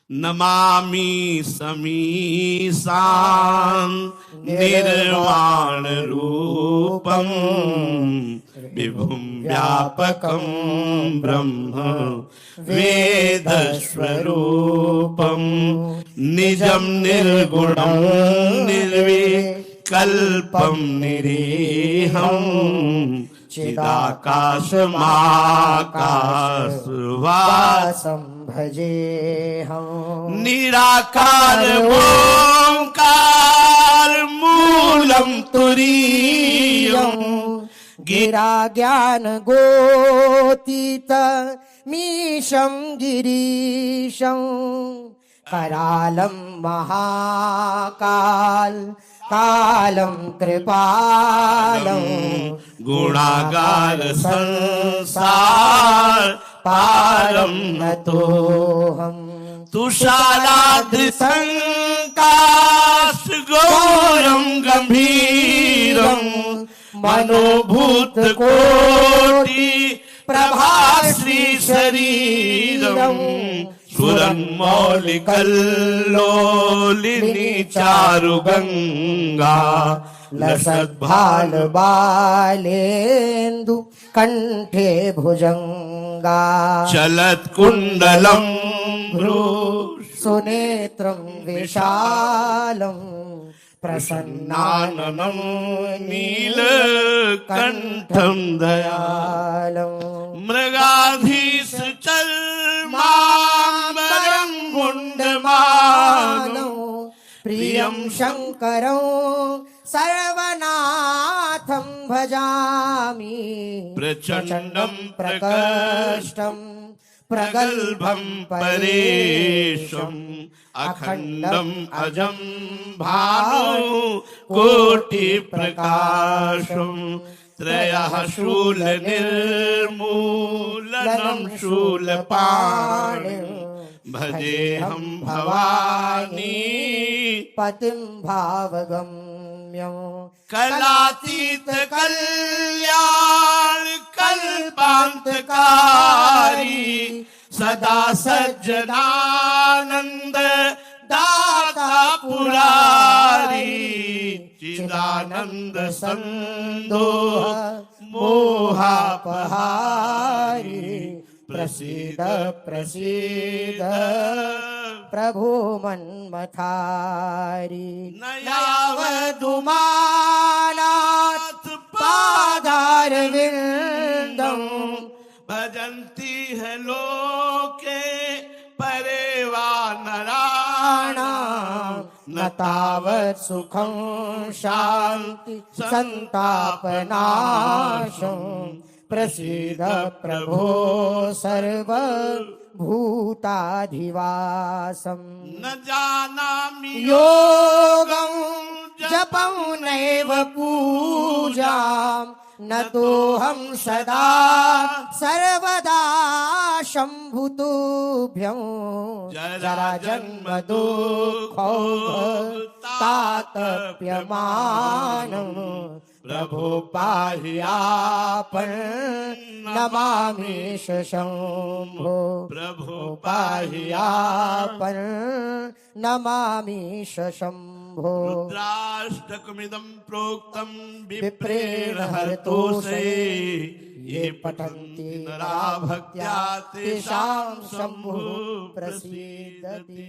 नमामि समीशान निर्वाण रूपम विभुं व्यापकं ब्रह्म वेद स्वरूपम निजं निर्गुणं निर्विकल्पं निरीहं चिदाकाशमाकाशवासं भजेऽहं निराकार ओंकार मूलं तुरीयं गिरा ज्ञान गोतीत मीशं गिरीशं करालं महाकाल कालं कृपालं गुणागार संसार पारं नतोऽहं तुषाराद्रिसङ्काश गौरं गम्भीरं मनोभूत कोटि प्रभाश्री शरीरं सुरन्मौलिकल्लोलिनी चारुगङ्गा लसद्भाल बालेन्दु कंठे भुजंगा चलत्कुण्डलं भ्रू सुनेत्रं विशालं प्रसन्नाननं नीलकण्ठं दयालं मृगाधीश चर्माम्बरं गुण्डमानौ प्रियं शङ्करं सर्वनाथं भजामि प्रचण्डं प्रकष्टं प्रगल्भं परेशम् अखण्डम् अजं भानु कोटिप्रकाशम् त्रयः शूलनिर्मूलनं शूलपाणिम् भजेऽहं भवानी पतिं भावगम्यं कलातीत कल्याण कल्पान्तकारी सदा सज्जनानंद दाता पुरारी चिदानंद संदोह मोहापहारी प्रसीद प्रसीद प्रभु मन्मथारी नयावदुमानात् पादारविन्दं भजन्ति है लोके परे वा नराणां न तावत् सुखं शान्ति संतापनाशं प्रसीद प्रभो सर्वभूताधिवासं न जानामि योगं जपं नैव पूजां न तोऽहं सदा सर्वदा शम्भुतुभ्यं जरा जन्म दुःखतातप्यमानं प्रभो पाह्यापन् नमामि शम्भो प्रभो पाह्यापन् नमामि शम्भो रुद्राष्टकमिदं प्रोक्तं विप्रेण हरतोषे ये पठन्ति नरा भक्त्या तेषां शम्भुः प्रसीदति।